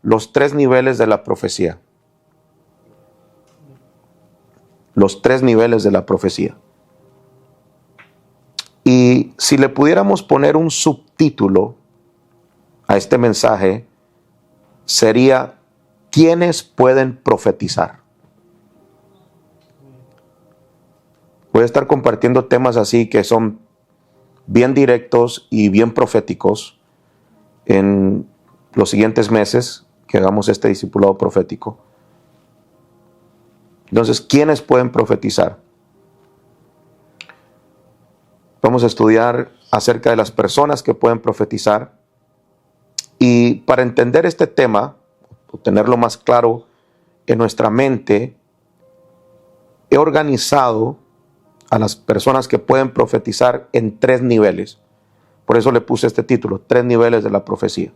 los 3 niveles de la profecía. Los 3 niveles de la profecía. Y si le pudiéramos poner un subtítulo a este mensaje, sería: ¿quiénes pueden profetizar? Voy a estar compartiendo temas así que son bien directos y bien proféticos en los siguientes meses que hagamos este discipulado profético. Entonces, ¿quiénes pueden profetizar? Vamos a estudiar acerca de las personas que pueden profetizar. Y para entender este tema, o tenerlo más claro en nuestra mente, he organizado a las personas que pueden profetizar en 3 niveles. Por eso le puse este título: 3 niveles de la profecía.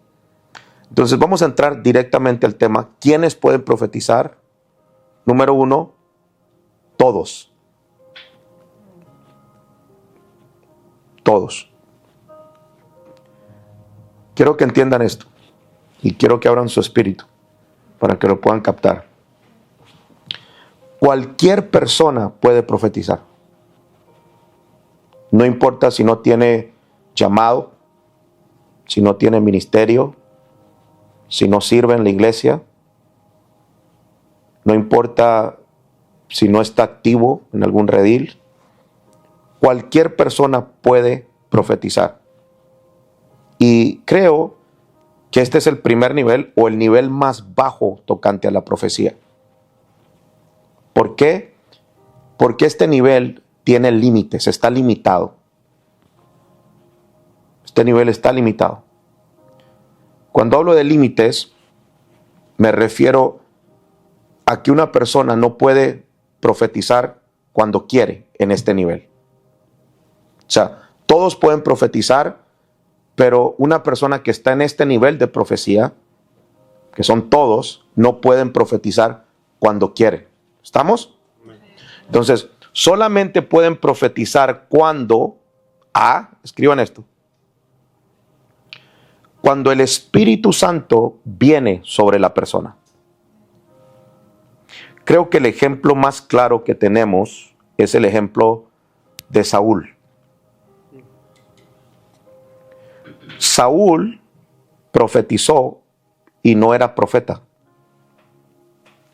Entonces vamos a entrar directamente al tema. ¿Quiénes pueden profetizar? Número 1, todos. Todos. Quiero que entiendan esto y quiero que abran su espíritu para que lo puedan captar. Cualquier persona puede profetizar. No importa si no tiene llamado, si no tiene ministerio, si no sirve en la iglesia, no importa si no está activo en algún redil. Cualquier persona puede profetizar. Y creo que este es el primer nivel, o el nivel más bajo tocante a la profecía. ¿Por qué? Porque este nivel tiene límites, está limitado. Este nivel está limitado. Cuando hablo de límites, me refiero a que una persona no puede profetizar cuando quiere en este nivel. O sea, todos pueden profetizar, pero una persona que está en este nivel de profecía, que son todos, no pueden profetizar cuando quiere. ¿Estamos? Entonces, solamente pueden profetizar cuando, escriban esto, cuando el Espíritu Santo viene sobre la persona. Creo que el ejemplo más claro que tenemos es el ejemplo de Saúl. Saúl profetizó y no era profeta.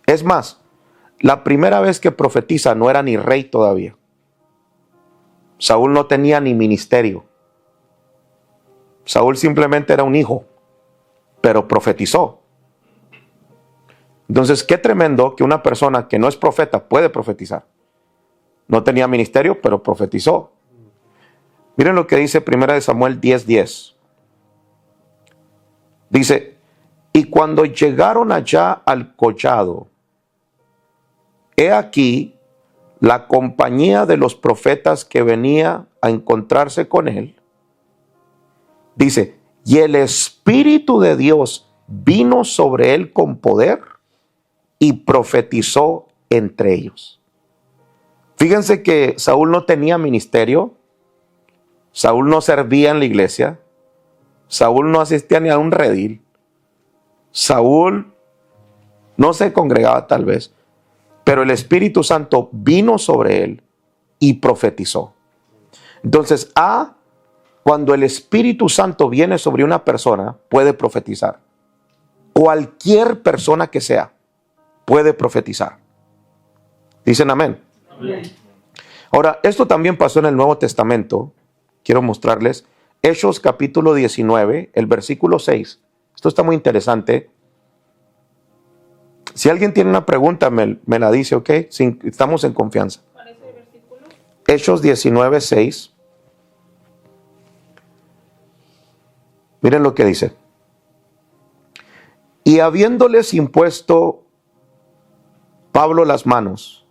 Es más, la primera vez que profetiza no era ni rey todavía. Saúl no tenía ni ministerio. Saúl simplemente era un hijo, pero profetizó. Entonces, qué tremendo que una persona que no es profeta puede profetizar. No tenía ministerio, pero profetizó. Miren lo que dice 1 Samuel 10:10. Dice: y cuando llegaron allá al collado, he aquí la compañía de los profetas que venía a encontrarse con él. Dice: y el Espíritu de Dios vino sobre él con poder y profetizó entre ellos. Fíjense que Saúl no tenía ministerio. Saúl no servía en la iglesia. Saúl no asistía ni a un redil. Saúl no se congregaba tal vez, pero el Espíritu Santo vino sobre él y profetizó. Entonces, cuando el Espíritu Santo viene sobre una persona, puede profetizar. Cualquier persona que sea, puede profetizar. ¿Dicen amén? Amén. Ahora, esto también pasó en el Nuevo Testamento. Quiero mostrarles Hechos capítulo 19, el versículo 6. Esto está muy interesante. Si alguien tiene una pregunta, me la dice, ¿ok? Estamos en confianza. ¿Cuál es el versículo? Hechos 19, 6. Miren lo que dice. Y habiéndoles impuesto Pablo las manos,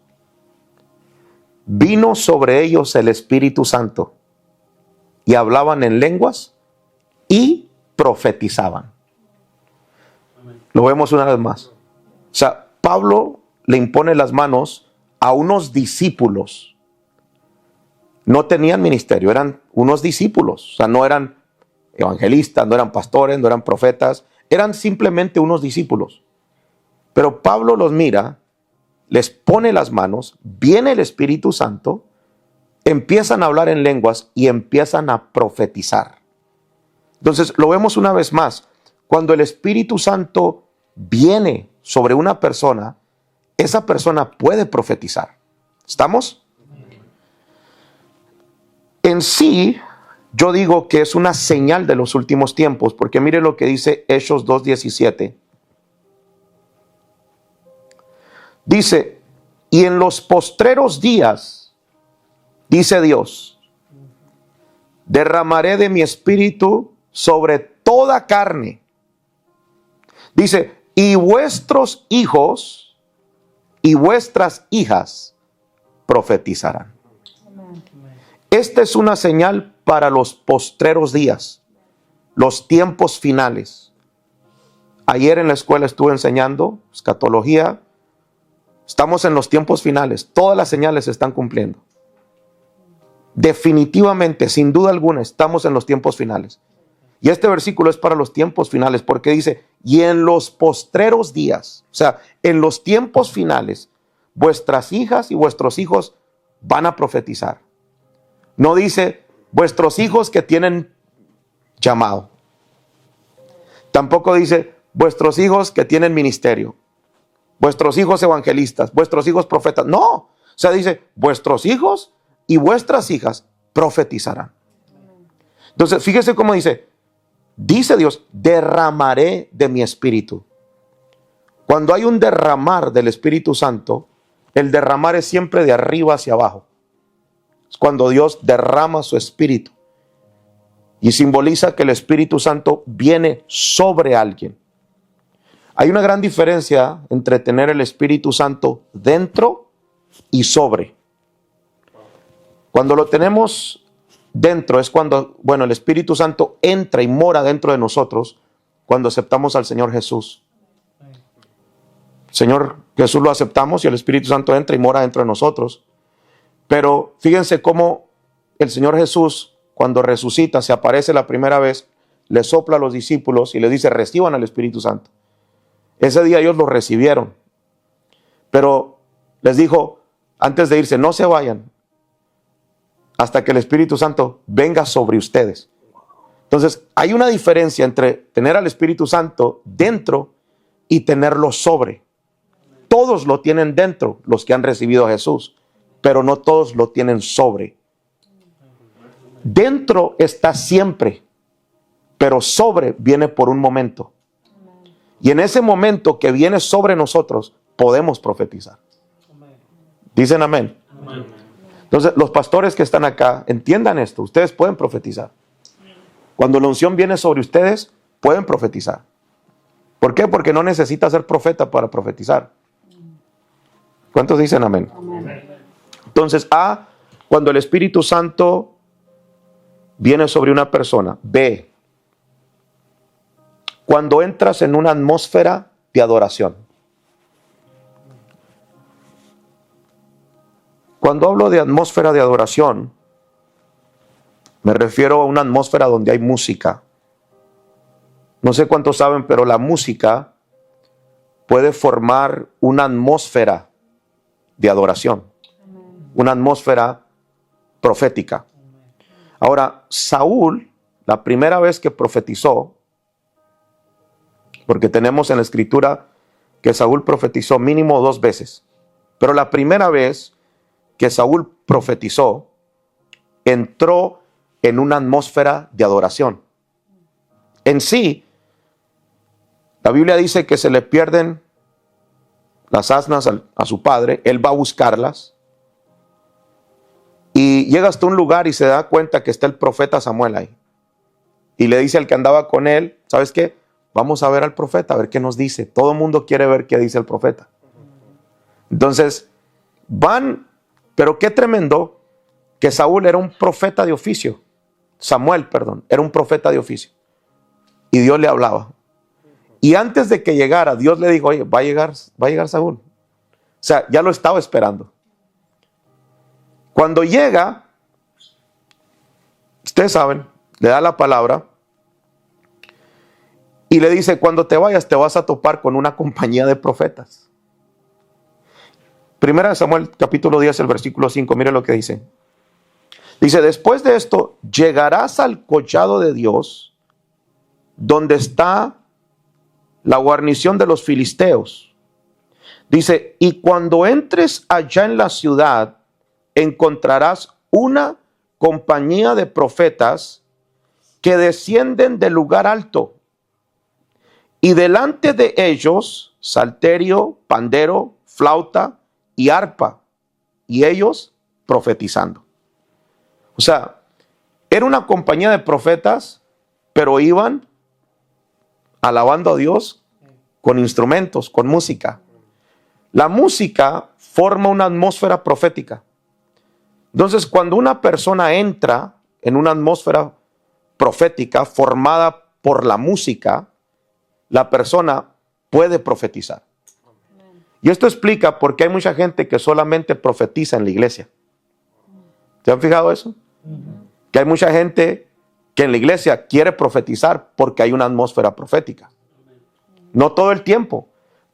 vino sobre ellos el Espíritu Santo, y hablaban en lenguas y profetizaban. Lo vemos una vez más. O sea, Pablo le impone las manos a unos discípulos. No tenían ministerio, eran unos discípulos. O sea, no eran evangelistas, no eran pastores, no eran profetas. eran simplemente unos discípulos. Pero Pablo los mira, les pone las manos, viene el Espíritu Santo, empiezan a hablar en lenguas y empiezan a profetizar. Entonces lo vemos una vez más. Cuando el Espíritu Santo viene sobre una persona, esa persona puede profetizar. ¿Estamos? En sí, yo digo que es una señal de los últimos tiempos, porque mire lo que dice Hechos 2:17. Dice, y en los postreros días, dice Dios, derramaré de mi espíritu sobre toda carne. Dice, y vuestros hijos y vuestras hijas profetizarán. Esta es una señal para los postreros días, los tiempos finales. Ayer en la escuela estuve enseñando escatología. Estamos en los tiempos finales. Todas las señales se están cumpliendo. Definitivamente, sin duda alguna, estamos en los tiempos finales. Y este versículo es para los tiempos finales porque dice, y en los postreros días, o sea, en los tiempos finales, vuestras hijas y vuestros hijos van a profetizar. No dice, vuestros hijos que tienen llamado. Tampoco dice, vuestros hijos que tienen ministerio. Vuestros hijos evangelistas, vuestros hijos profetas. No, o sea, dice, vuestros hijos y vuestras hijas profetizarán. Entonces, fíjese cómo dice Dios, derramaré de mi espíritu. Cuando hay un derramar del Espíritu Santo, el derramar es siempre de arriba hacia abajo. Es cuando Dios derrama su espíritu y simboliza que el Espíritu Santo viene sobre alguien. Hay una gran diferencia entre tener el Espíritu Santo dentro y sobre. Cuando lo tenemos dentro es cuando, el Espíritu Santo entra y mora dentro de nosotros cuando aceptamos al Señor Jesús. Señor Jesús lo aceptamos y el Espíritu Santo entra y mora dentro de nosotros. Pero fíjense cómo el Señor Jesús, cuando resucita, se aparece la primera vez, le sopla a los discípulos y les dice, reciban al Espíritu Santo. Ese día ellos lo recibieron, pero les dijo, antes de irse, no se vayan hasta que el Espíritu Santo venga sobre ustedes. Entonces, hay una diferencia entre tener al Espíritu Santo dentro y tenerlo sobre. Todos lo tienen dentro, los que han recibido a Jesús, pero no todos lo tienen sobre. Dentro está siempre, pero sobre viene por un momento. Y en ese momento que viene sobre nosotros, podemos profetizar. ¿Dicen amén? Amén. Entonces, los pastores que están acá, entiendan esto. Ustedes pueden profetizar. Cuando la unción viene sobre ustedes, pueden profetizar. ¿Por qué? Porque no necesita ser profeta para profetizar. ¿Cuántos dicen amén? Amén. Entonces, A, cuando el Espíritu Santo viene sobre una persona. B, cuando entras en una atmósfera de adoración. Cuando hablo de atmósfera de adoración, me refiero a una atmósfera donde hay música. No sé cuántos saben, pero la música puede formar una atmósfera de adoración, una atmósfera profética. Ahora, Saúl, la primera vez que profetizó, porque tenemos en la escritura que Saúl profetizó mínimo 2 veces, pero la primera vez que Saúl profetizó, entró en una atmósfera de adoración. En sí, la Biblia dice que se le pierden las asnas a su padre, él va a buscarlas, y llega hasta un lugar y se da cuenta que está el profeta Samuel ahí. Y le dice al que andaba con él, ¿sabes qué? Vamos a ver al profeta, a ver qué nos dice. Todo el mundo quiere ver qué dice el profeta. Entonces, van, pero qué tremendo que Saúl era un profeta de oficio. Samuel, perdón, era un profeta de oficio. Y Dios le hablaba. Y antes de que llegara, Dios le dijo, oye, va a llegar Saúl. O sea, ya lo estaba esperando. Cuando llega, ustedes saben, le da la palabra. Y le dice, cuando te vayas te vas a topar con una compañía de profetas. Primera de Samuel capítulo 10, el versículo 5, mire lo que dice. Dice, después de esto, llegarás al collado de Dios, donde está la guarnición de los filisteos. Dice, y cuando entres allá en la ciudad, encontrarás una compañía de profetas que descienden del lugar alto. Y delante de ellos, salterio, pandero, flauta y arpa. Y ellos profetizando. O sea, era una compañía de profetas, pero iban alabando a Dios con instrumentos, con música. La música forma una atmósfera profética. Entonces, cuando una persona entra en una atmósfera profética formada por la música, la persona puede profetizar. Y esto explica por qué hay mucha gente que solamente profetiza en la iglesia. ¿Se han fijado eso? Que hay mucha gente que en la iglesia quiere profetizar porque hay una atmósfera profética. No todo el tiempo,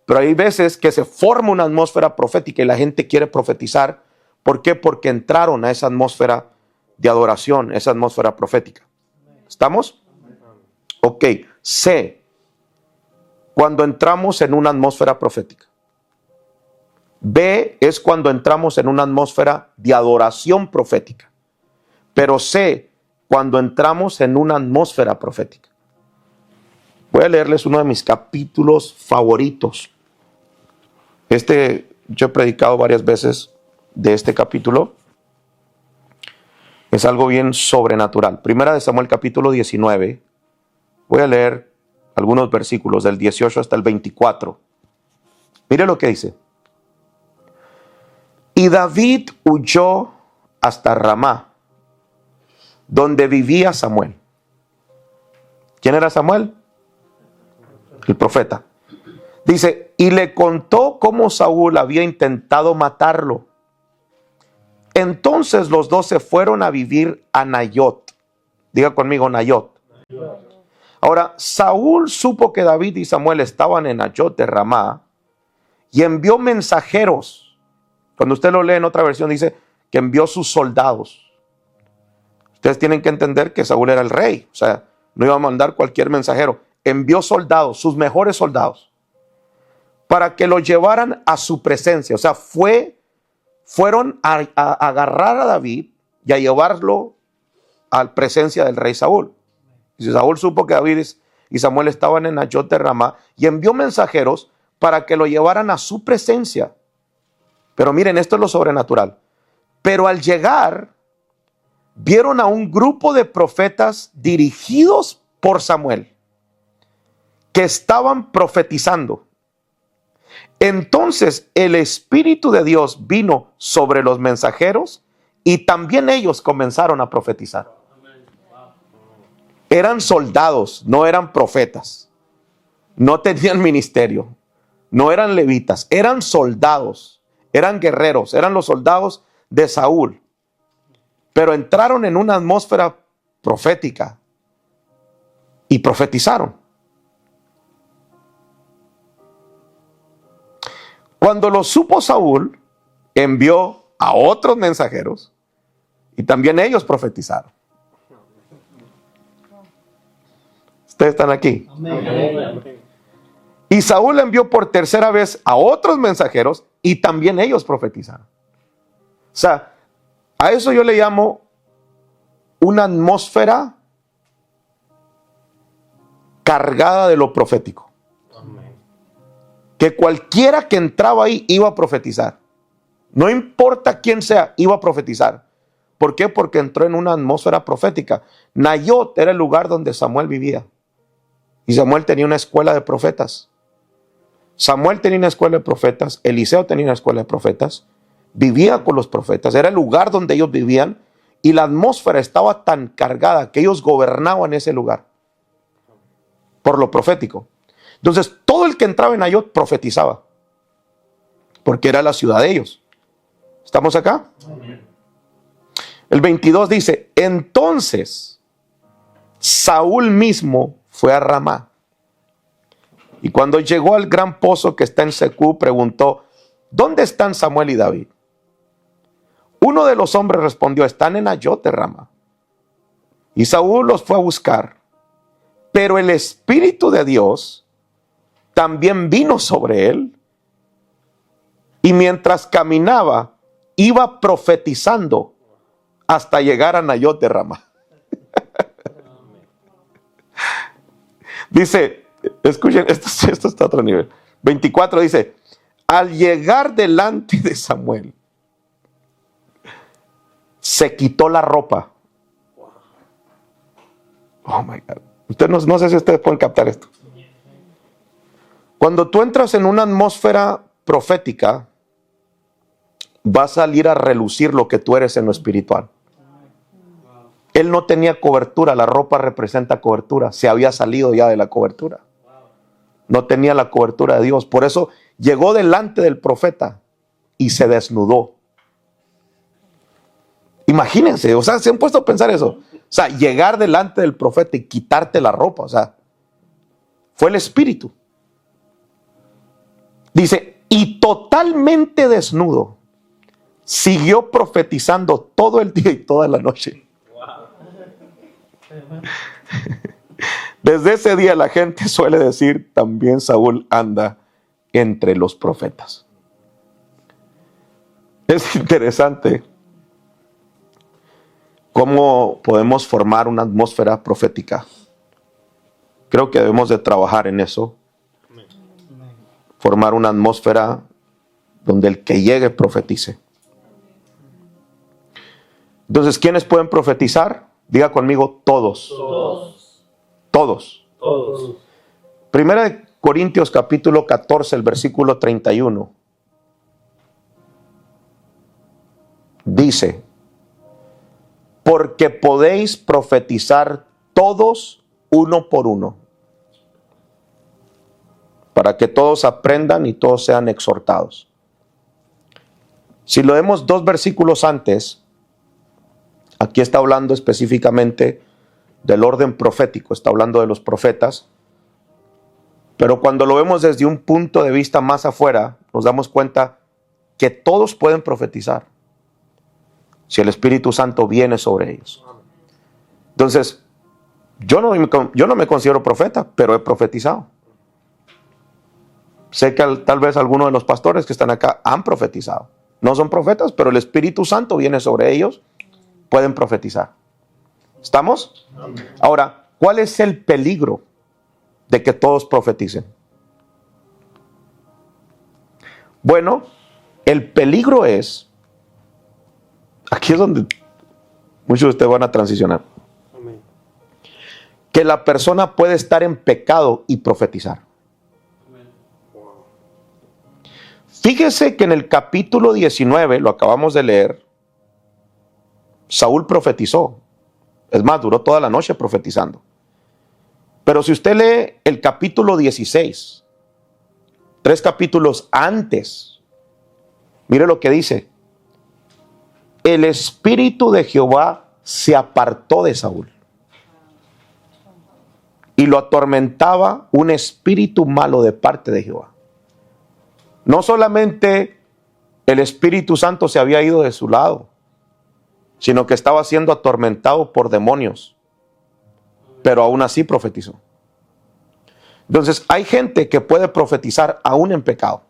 pero hay veces que se forma una atmósfera profética y la gente quiere profetizar. ¿Por qué? Porque entraron a esa atmósfera de adoración, esa atmósfera profética. ¿Estamos? Ok. C. Cuando entramos en una atmósfera profética. B es cuando entramos en una atmósfera de adoración profética. Pero C, cuando entramos en una atmósfera profética. Voy a leerles uno de mis capítulos favoritos. Yo he predicado varias veces de este capítulo. Es algo bien sobrenatural. Primera de Samuel capítulo 19. Voy a leer algunos versículos del 18 hasta el 24. Mire lo que dice. Y David huyó hasta Ramá, donde vivía Samuel. ¿Quién era Samuel? El profeta. Dice, y le contó cómo Saúl había intentado matarlo. Entonces los dos se fueron a vivir a Nayot. Diga conmigo, Nayot. Ahora, Saúl supo que David y Samuel estaban en Nayot de Ramá y envió mensajeros. Cuando usted lo lee en otra versión dice que envió sus soldados. Ustedes tienen que entender que Saúl era el rey. O sea, no iba a mandar cualquier mensajero. Envió soldados, sus mejores soldados, para que lo llevaran a su presencia. O sea, fueron a agarrar a David y a llevarlo a la presencia del rey Saúl. Y Saúl supo que David y Samuel estaban en Nayot de Ramá y envió mensajeros para que lo llevaran a su presencia. Pero miren, esto es lo sobrenatural. Pero al llegar, vieron a un grupo de profetas dirigidos por Samuel, que estaban profetizando. Entonces el Espíritu de Dios vino sobre los mensajeros y también ellos comenzaron a profetizar. Eran soldados, no eran profetas. No tenían ministerio, no eran levitas, eran soldados. Eran guerreros, eran los soldados de Saúl. Pero entraron en una atmósfera profética y profetizaron. Cuando lo supo Saúl, envió a otros mensajeros y también ellos profetizaron. ¿Ustedes están aquí? Amén. Y Saúl envió por tercera vez a otros mensajeros y también ellos profetizaron. O sea, a eso yo le llamo una atmósfera cargada de lo profético. Amén. Que cualquiera que entraba ahí iba a profetizar. No importa quién sea, iba a profetizar. ¿Por qué? Porque entró en una atmósfera profética. Nayot era el lugar donde Samuel vivía. Y Samuel tenía una escuela de profetas. Samuel tenía una escuela de profetas, Eliseo tenía una escuela de profetas, vivía con los profetas, era el lugar donde ellos vivían y la atmósfera estaba tan cargada que ellos gobernaban ese lugar por lo profético. Entonces todo el que entraba en Nayot profetizaba porque era la ciudad de ellos. ¿Estamos acá? El 22 dice, entonces Saúl mismo fue a Ramá Y cuando llegó al gran pozo que está en Secú, preguntó, ¿dónde están Samuel y David? Uno de los hombres respondió, están en Nayote, Rama. Y Saúl los fue a buscar. Pero el Espíritu de Dios también vino sobre él. Y mientras caminaba, iba profetizando hasta llegar a Nayote, Rama. Dice, escuchen, esto está a otro nivel. 24 dice, al llegar delante de Samuel, se quitó la ropa. Oh my God. Ustedes no sé si ustedes pueden captar esto. Cuando tú entras en una atmósfera profética, va a salir a relucir lo que tú eres en lo espiritual. Él no tenía cobertura, la ropa representa cobertura, se había salido ya de la cobertura. No tenía la cobertura de Dios, por eso llegó delante del profeta y se desnudó. Imagínense, o sea, se han puesto a pensar eso. O sea, llegar delante del profeta y quitarte la ropa, o sea, fue el Espíritu. Dice, y totalmente desnudo, siguió profetizando todo el día y toda la noche. Desde ese día la gente suele decir, también Saúl anda entre los profetas. Es interesante cómo podemos formar una atmósfera profética. Creo que debemos de trabajar en eso. Formar una atmósfera donde el que llegue profetice. Entonces, ¿quiénes pueden profetizar? Diga conmigo, todos. Todos. Primera de Corintios capítulo 14, el versículo 31. Dice, porque podéis profetizar todos uno por uno, para que todos aprendan y todos sean exhortados. Si lo vemos 2 versículos antes, aquí está hablando específicamente del orden profético, está hablando de los profetas, pero cuando lo vemos desde un punto de vista más afuera, nos damos cuenta que todos pueden profetizar, si el Espíritu Santo viene sobre ellos. Entonces, yo no me considero profeta, pero he profetizado. Sé que tal vez algunos de los pastores que están acá han profetizado. No son profetas, pero el Espíritu Santo viene sobre ellos, pueden profetizar. ¿Estamos? Ahora, ¿cuál es el peligro de que todos profeticen? Bueno, el peligro es, aquí es donde muchos de ustedes van a transicionar, que la persona puede estar en pecado y profetizar. Fíjese que en el capítulo 19, lo acabamos de leer, Saúl profetizó. Es más, duró toda la noche profetizando. Pero si usted lee el capítulo 16, 3 capítulos antes, mire lo que dice. El Espíritu de Jehová se apartó de Saúl y lo atormentaba un espíritu malo de parte de Jehová. No solamente el Espíritu Santo se había ido de su lado, sino que estaba siendo atormentado por demonios, pero aún así profetizó. Entonces, hay gente que puede profetizar aún en pecado.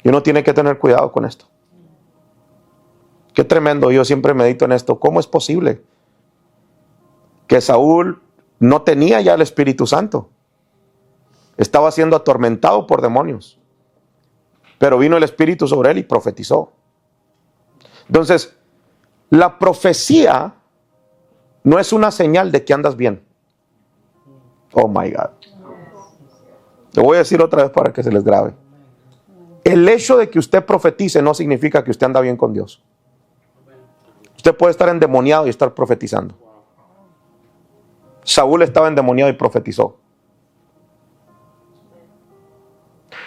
Y uno tiene que tener cuidado con esto. Qué tremendo, yo siempre medito en esto. ¿Cómo es posible que Saúl no tenía ya el Espíritu Santo? Estaba siendo atormentado por demonios, pero vino el Espíritu sobre él y profetizó. Entonces, la profecía no es una señal de que andas bien. Oh my God. Lo voy a decir otra vez para que se les grabe. El hecho de que usted profetice no significa que usted anda bien con Dios. Usted puede estar endemoniado y estar profetizando. Saúl estaba endemoniado y profetizó.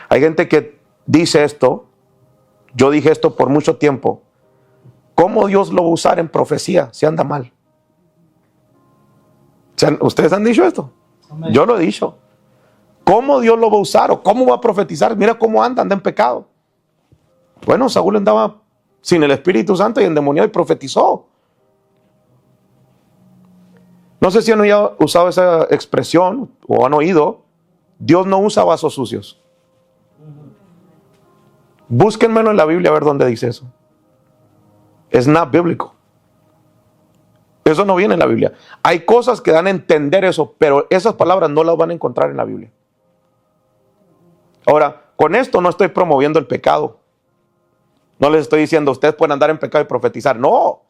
Hay gente que dice esto. Yo dije esto por mucho tiempo. ¿Cómo Dios lo va a usar en profecía si anda mal? ¿Ustedes han dicho esto? Yo lo he dicho. ¿Cómo Dios lo va a usar o cómo va a profetizar? Mira cómo anda en pecado. Bueno, Saúl andaba sin el Espíritu Santo y endemoniado y profetizó. No sé si han usado esa expresión o han oído. Dios no usa vasos sucios. Búsquenmelo en la Biblia a ver dónde dice eso. Es not bíblico. Eso no viene en la Biblia. Hay cosas que dan a entender eso, pero esas palabras no las van a encontrar en la Biblia. Ahora, con esto no estoy promoviendo el pecado. No les estoy diciendo, ustedes pueden andar en pecado y profetizar. No,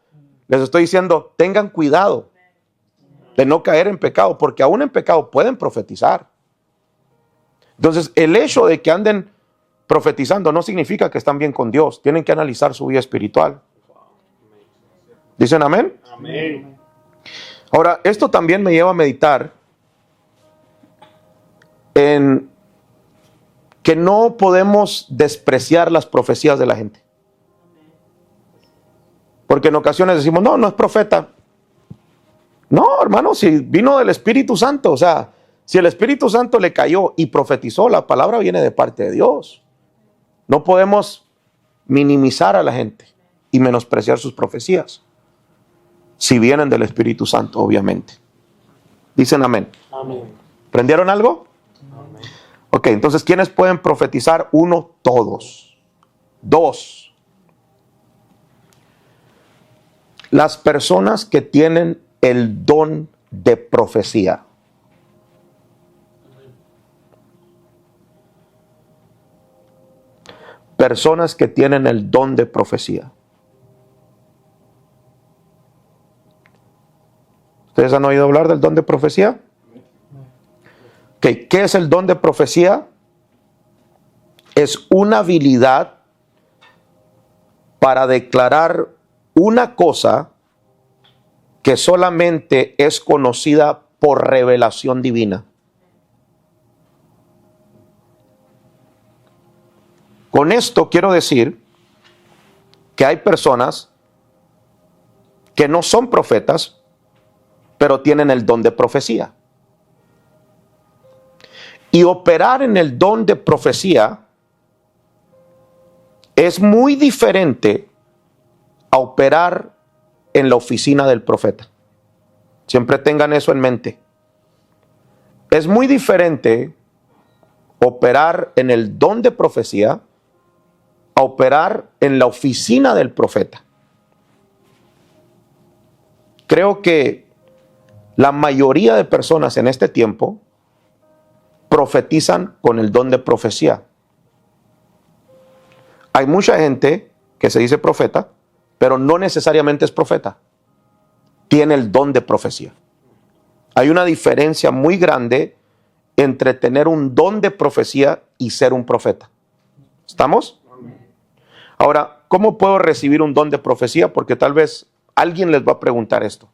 les estoy diciendo, tengan cuidado de no caer en pecado, porque aún en pecado pueden profetizar. Entonces, el hecho de que anden profetizando no significa que están bien con Dios. Tienen que analizar su vida espiritual. ¿Dicen amén? Amén. Ahora, esto también me lleva a meditar en que no podemos despreciar las profecías de la gente. Porque en ocasiones decimos, no es profeta. No, hermano, si vino del Espíritu Santo, o sea, si el Espíritu Santo le cayó y profetizó, la palabra viene de parte de Dios. No podemos minimizar a la gente y menospreciar sus profecías. Si vienen del Espíritu Santo, obviamente. Dicen amén. Amén. ¿Prendieron algo? Amén. Ok, entonces, ¿quiénes pueden profetizar? 1, todos. 2, las personas que tienen el don de profecía. Personas que tienen el don de profecía. ¿Ustedes han oído hablar del don de profecía? Okay. ¿Qué es el don de profecía? Es una habilidad para declarar una cosa que solamente es conocida por revelación divina. Con esto quiero decir que hay personas que no son profetas, pero tienen el don de profecía. Y operar en el don de profecía es muy diferente a operar en la oficina del profeta. Siempre tengan eso en mente. Es muy diferente operar en el don de profecía a operar en la oficina del profeta. Creo que la mayoría de personas en este tiempo profetizan con el don de profecía. Hay mucha gente que se dice profeta, pero no necesariamente es profeta. Tiene el don de profecía. Hay una diferencia muy grande entre tener un don de profecía y ser un profeta. ¿Estamos? Ahora, ¿cómo puedo recibir un don de profecía? Porque tal vez alguien les va a preguntar esto.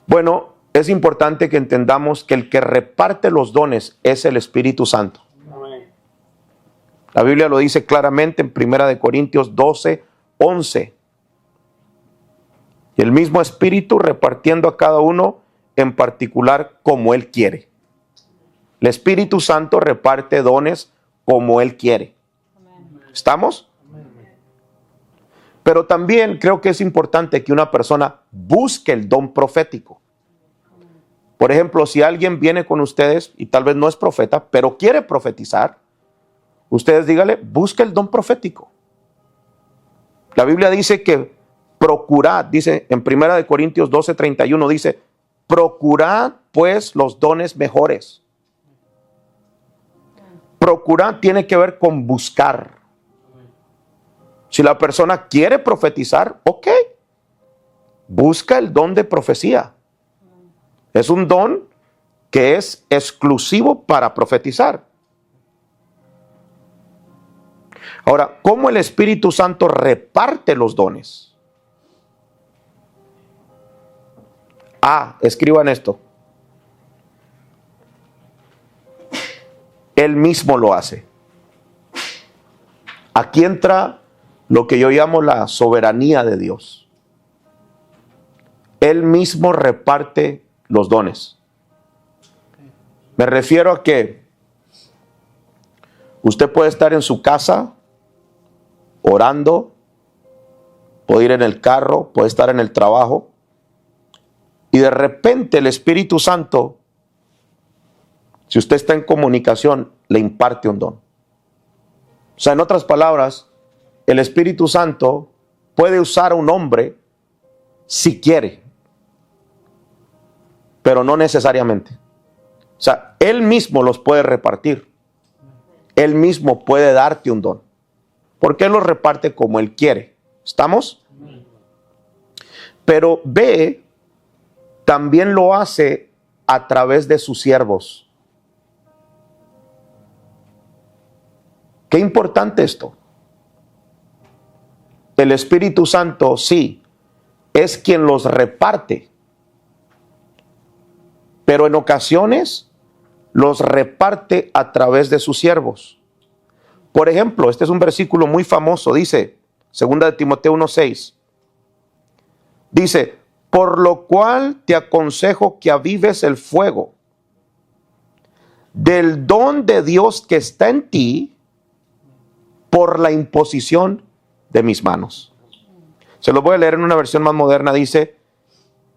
Bueno, es importante que entendamos que el que reparte los dones es el Espíritu Santo. Amén. La Biblia lo dice claramente en 1 Corintios 12, 11. Y el mismo Espíritu repartiendo a cada uno en particular como Él quiere. El Espíritu Santo reparte dones como Él quiere. ¿Estamos? Pero también creo que es importante que una persona busque el don profético. Por ejemplo, si alguien viene con ustedes y tal vez no es profeta, pero quiere profetizar, ustedes díganle, busque el don profético. La Biblia dice que procurad, dice en 1 Corintios 12, 31, dice, procurad pues los dones mejores. Procurar tiene que ver con buscar. Si la persona quiere profetizar, ok, busca el don de profecía. Es un don que es exclusivo para profetizar. Ahora, ¿cómo el Espíritu Santo reparte los dones? Escriban esto. Él mismo lo hace. Aquí entra lo que yo llamo la soberanía de Dios. Él mismo reparte los dones. Me refiero a que usted puede estar en su casa orando, puede ir en el carro, puede estar en el trabajo, y de repente el Espíritu Santo, si usted está en comunicación, le imparte un don. O sea, en otras palabras, el Espíritu Santo puede usar a un hombre si quiere, pero no necesariamente. O sea, Él mismo los puede repartir. Él mismo puede darte un don, porque Él los reparte como Él quiere. ¿Estamos? Pero B también lo hace a través de sus siervos. Qué importante esto. El Espíritu Santo, sí, es quien los reparte, pero en ocasiones los reparte a través de sus siervos. Por ejemplo, este es un versículo muy famoso, dice, 2 de Timoteo 1:6. Dice, por lo cual te aconsejo que avives el fuego del don de Dios que está en ti por la imposición de mis manos. Se lo voy a leer en una versión más moderna. Dice,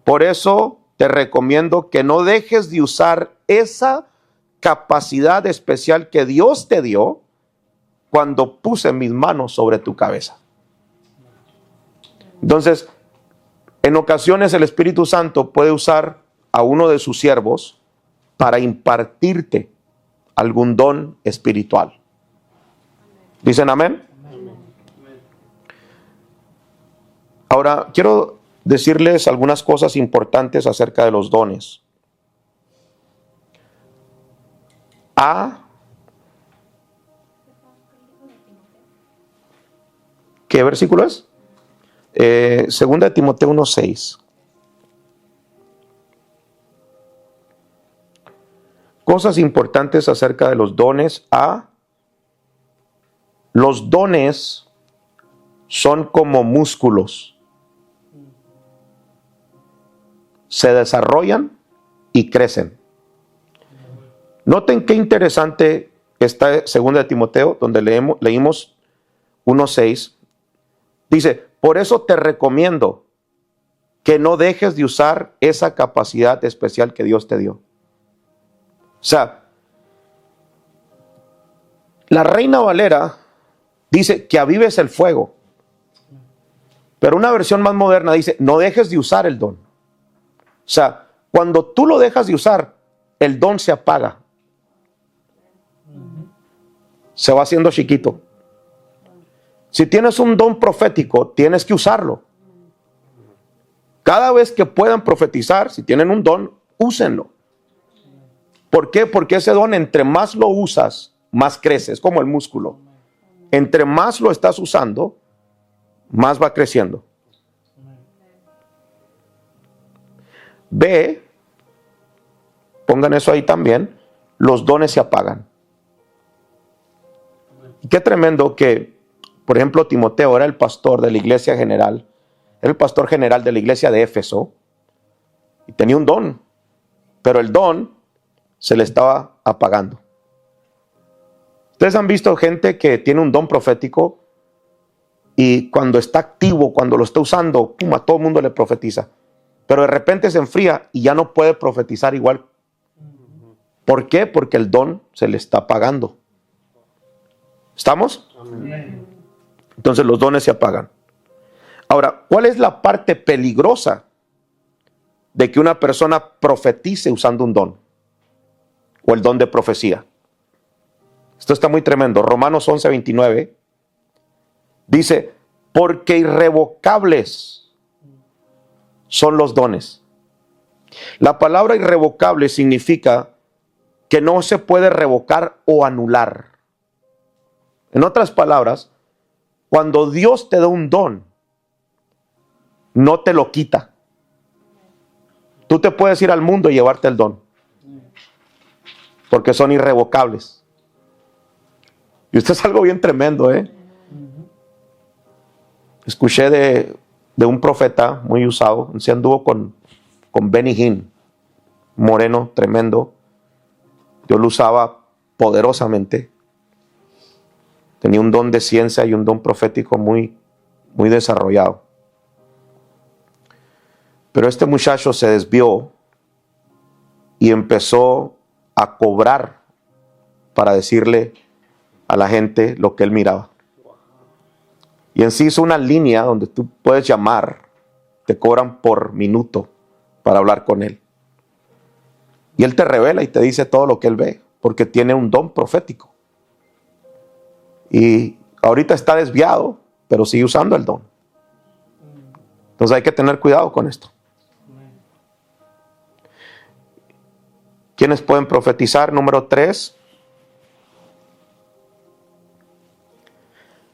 por eso te recomiendo que no dejes de usar esa capacidad especial que Dios te dio cuando puse mis manos sobre tu cabeza. Entonces, en ocasiones el Espíritu Santo puede usar a uno de sus siervos para impartirte algún don espiritual. ¿Dicen amén? Ahora, quiero decirles algunas cosas importantes acerca de los dones. ¿Qué versículo es? 2 de Timoteo 1:6. Cosas importantes acerca de los dones. Los dones son como músculos. Se desarrollan y crecen. Noten qué interesante está 2 de Timoteo, donde leímos 1:6. Dice, por eso te recomiendo que no dejes de usar esa capacidad especial que Dios te dio. O sea, la Reina Valera dice que avives el fuego. Pero una versión más moderna dice, no dejes de usar el don. O sea, cuando tú lo dejas de usar, el don se apaga. Se va haciendo chiquito. Si tienes un don profético, tienes que usarlo. Cada vez que puedan profetizar, si tienen un don, úsenlo. ¿Por qué? Porque ese don, entre más lo usas, más crece. Es como el músculo. Entre más lo estás usando, más va creciendo. B, pongan eso ahí también, los dones se apagan. Y qué tremendo que, por ejemplo, Timoteo era el pastor de la iglesia general, era el pastor general de la iglesia de Éfeso, y tenía un don, pero el don se le estaba apagando. Ustedes han visto gente que tiene un don profético y cuando está activo, cuando lo está usando, pum, a todo el mundo le profetiza. Pero de repente se enfría y ya no puede profetizar igual. ¿Por qué? Porque el don se le está apagando. ¿Estamos? Amén. Entonces los dones se apagan. Ahora, ¿cuál es la parte peligrosa de que una persona profetice usando un don? O el don de profecía. Esto está muy tremendo. Romanos 11:29 dice, porque irrevocables son los dones. La palabra irrevocable significa que no se puede revocar o anular. En otras palabras, cuando Dios te da un don, no te lo quita. Tú te puedes ir al mundo y llevarte el don, porque son irrevocables. Y esto es algo bien tremendo, ¿eh? Escuché de un profeta muy usado, se anduvo con Benny Hinn, moreno, tremendo. Dios lo usaba poderosamente. Tenía un don de ciencia y un don profético muy desarrollado. Pero este muchacho se desvió y empezó a cobrar para decirle a la gente lo que él miraba. Y en sí hizo una línea donde tú puedes llamar, te cobran por minuto para hablar con él. Y él te revela y te dice todo lo que él ve, porque tiene un don profético. Y ahorita está desviado, pero sigue usando el don. Entonces hay que tener cuidado con esto. ¿Quiénes pueden profetizar? Número 3.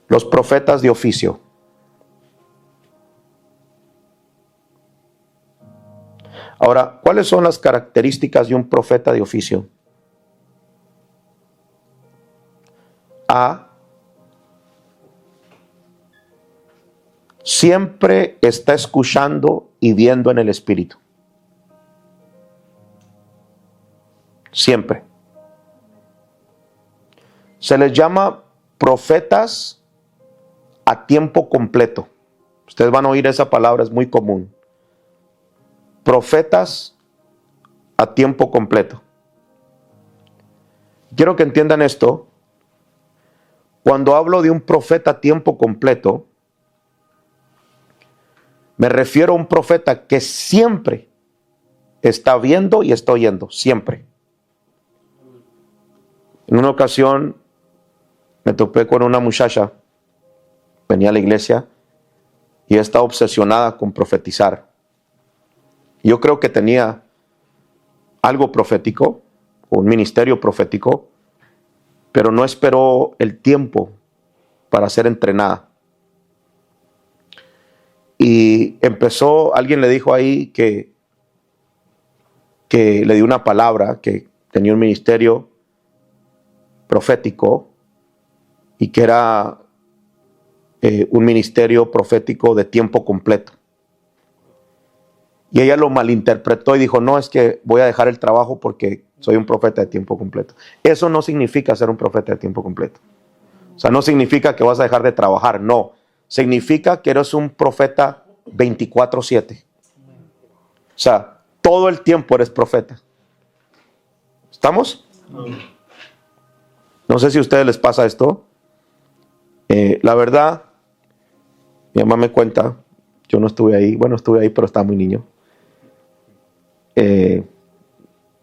Los profetas de oficio. Ahora, ¿cuáles son las características de un profeta de oficio? A. Siempre está escuchando y viendo en el Espíritu. Siempre. Se les llama profetas a tiempo completo. Ustedes van a oír esa palabra, es muy común. Profetas a tiempo completo. Quiero que entiendan esto. Cuando hablo de un profeta a tiempo completo, me refiero a un profeta que siempre está viendo y está oyendo, siempre. En una ocasión me topé con una muchacha, venía a la iglesia y estaba obsesionada con profetizar. Yo creo que tenía algo profético, un ministerio profético, pero no esperó el tiempo para ser entrenada. Y alguien le dijo ahí que le dio una palabra, que tenía un ministerio profético y que era un ministerio profético de tiempo completo. Y ella lo malinterpretó y dijo, no, es que voy a dejar el trabajo porque soy un profeta de tiempo completo. Eso no significa ser un profeta de tiempo completo. O sea, no significa que vas a dejar de trabajar, no. Significa que eres un profeta 24/7. O sea, todo el tiempo eres profeta. ¿Estamos? No sé si a ustedes les pasa esto. La verdad, mi mamá me cuenta, yo no estuve ahí, bueno, estuve ahí, pero estaba muy niño.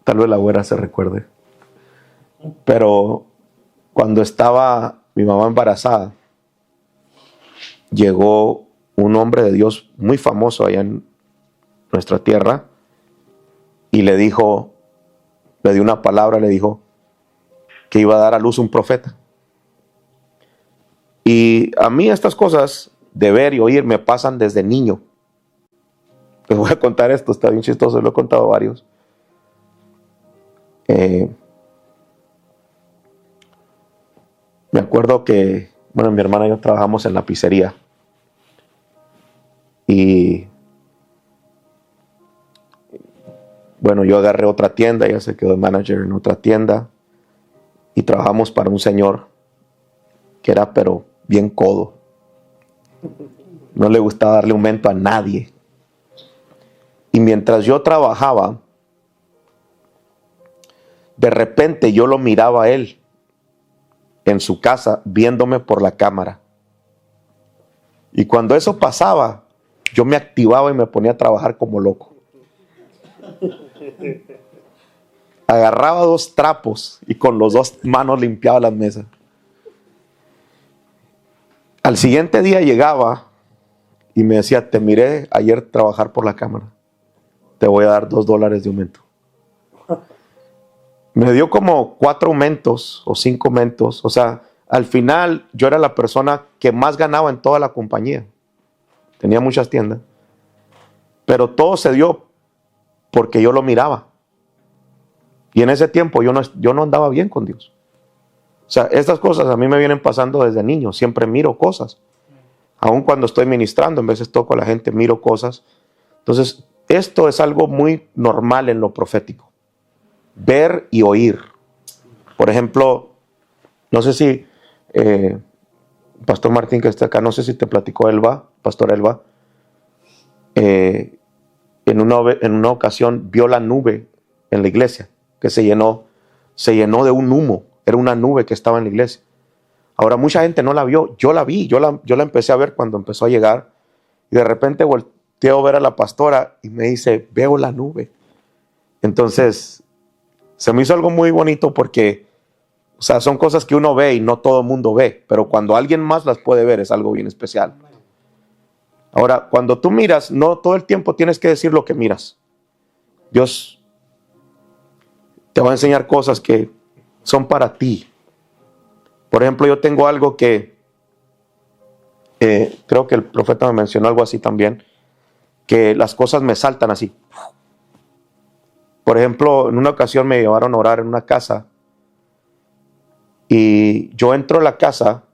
Tal vez la abuela se recuerde. Pero cuando estaba mi mamá embarazada, llegó un hombre de Dios muy famoso allá en nuestra tierra y le dio una palabra, le dijo que iba a dar a luz un profeta. Y a mí estas cosas de ver y oír me pasan desde niño. Les voy a contar esto, está bien chistoso, lo he contado a varios. Me acuerdo que, bueno, mi hermana y yo trabajamos en la pizzería. Y bueno, yo agarré otra tienda, ella se quedó de manager en otra tienda. Y trabajamos para un señor que era pero bien codo. No le gustaba darle aumento a nadie. Y mientras yo trabajaba, de repente yo lo miraba a él en su casa viéndome por la cámara. Y cuando eso pasaba, yo me activaba y me ponía a trabajar como loco. Agarraba 2 trapos y con los 2 manos limpiaba las mesas. Al siguiente día llegaba y me decía, te miré ayer trabajar por la cámara. Te voy a dar $2 de aumento. Me dio como 4 aumentos o 5 aumentos. O sea, al final yo era la persona que más ganaba en toda la compañía. Tenía muchas tiendas. Pero todo se dio porque yo lo miraba. Y en ese tiempo yo no andaba bien con Dios. O sea, estas cosas a mí me vienen pasando desde niño. Siempre miro cosas. Aun cuando estoy ministrando, en veces toco a la gente, miro cosas. Entonces, esto es algo muy normal en lo profético. Ver y oír. Por ejemplo, no sé si, Pastor Martín que está acá, no sé si te platicó Elba, Pastor Elba, en una ocasión vio la nube en la iglesia, que se llenó de un humo, era una nube que estaba en la iglesia. Ahora mucha gente no la vio, yo la vi, yo la empecé a ver cuando empezó a llegar, y de repente volteo a ver a la pastora y me dice, veo la nube. Entonces, se me hizo algo muy bonito porque, o sea, son cosas que uno ve y no todo el mundo ve, pero cuando alguien más las puede ver es algo bien especial. Ahora, cuando tú miras, no todo el tiempo tienes que decir lo que miras. Dios te va a enseñar cosas que son para ti. Por ejemplo, yo tengo algo que creo que el profeta me mencionó algo así también, que las cosas me saltan así. Por ejemplo, en una ocasión me llevaron a orar en una casa y yo entro a la casa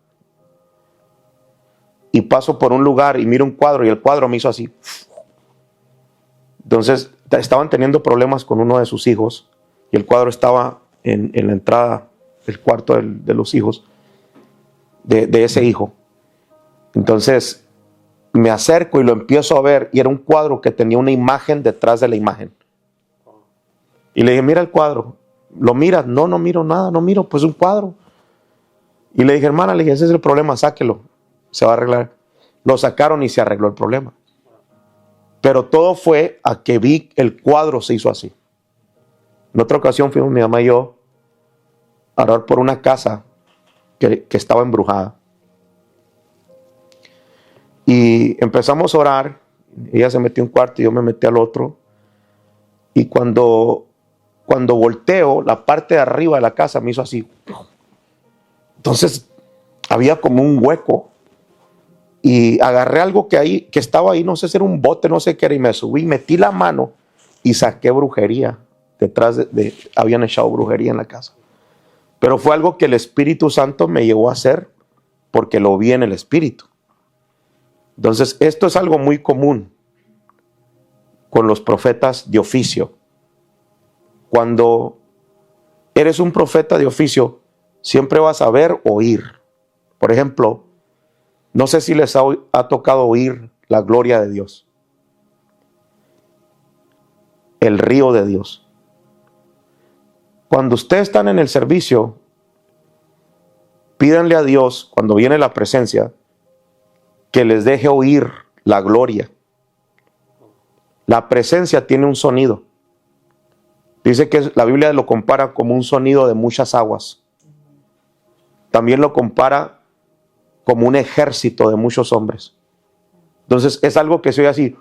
y paso por un lugar y miro un cuadro y el cuadro me hizo así. Entonces estaban teniendo problemas con uno de sus hijos y el cuadro estaba en la entrada del cuarto de los hijos, de ese hijo. Entonces me acerco y lo empiezo a ver y era un cuadro que tenía una imagen detrás de la imagen. Y le dije, mira el cuadro. ¿Lo miras? No, no miro nada, no miro, pues un cuadro. Y le dije, hermana, le dije, ese es el problema, sáquelo, se va a arreglar. Lo sacaron y se arregló el problema. Pero todo fue a que vi el cuadro se hizo así. En otra ocasión fuimos mi mamá y yo a orar por una casa que estaba embrujada. Y empezamos a orar. Ella se metió en un cuarto y yo me metí al otro. Y cuando volteo, la parte de arriba de la casa me hizo así. Entonces había como un hueco. Y agarré algo que estaba ahí, no sé si era un bote, no sé qué era, y me subí, metí la mano y saqué brujería. Detrás habían echado brujería en la casa. Pero fue algo que el Espíritu Santo me llevó a hacer porque lo vi en el Espíritu. Entonces, esto es algo muy común con los profetas de oficio. Cuando eres un profeta de oficio, siempre vas a ver o oír. Por ejemplo, no sé si les ha tocado oír la gloria de Dios. El río de Dios. Cuando ustedes están en el servicio, pídanle a Dios, cuando viene la presencia, que les deje oír la gloria. La presencia tiene un sonido. Dice que la Biblia lo compara como un sonido de muchas aguas. También lo compara como un ejército de muchos hombres. Entonces es algo que se oye así.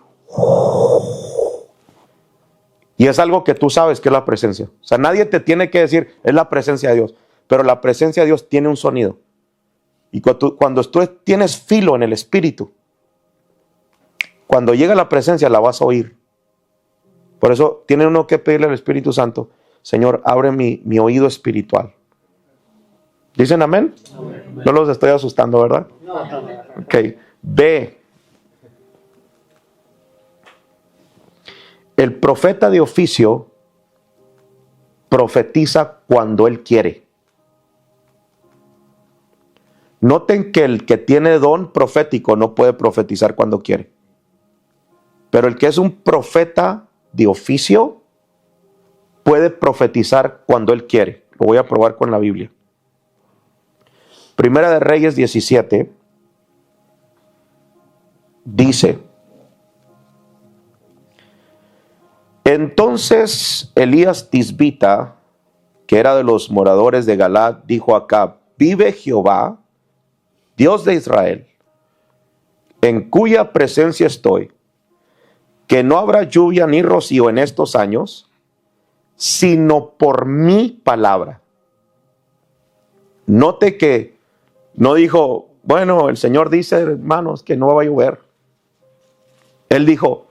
Y es algo que tú sabes que es la presencia. O sea, nadie te tiene que decir, es la presencia de Dios. Pero la presencia de Dios tiene un sonido. Y cuando tú tienes filo en el espíritu, cuando llega la presencia la vas a oír. Por eso tiene uno que pedirle al Espíritu Santo, Señor, abre mi oído espiritual. ¿Dicen amén? Amén. No los estoy asustando, ¿verdad? No. Ok. B. El profeta de oficio profetiza cuando él quiere. Noten que el que tiene don profético no puede profetizar cuando quiere. Pero el que es un profeta de oficio puede profetizar cuando él quiere. Lo voy a probar con la Biblia. Primera de Reyes 17 dice: entonces Elías Tisbita, que era de los moradores de Galaad, dijo a Acab: vive Jehová, Dios de Israel, en cuya presencia estoy, que no habrá lluvia ni rocío en estos años, sino por mi palabra. Note que no dijo, bueno, el Señor dice, hermanos, que no va a llover. Él dijo,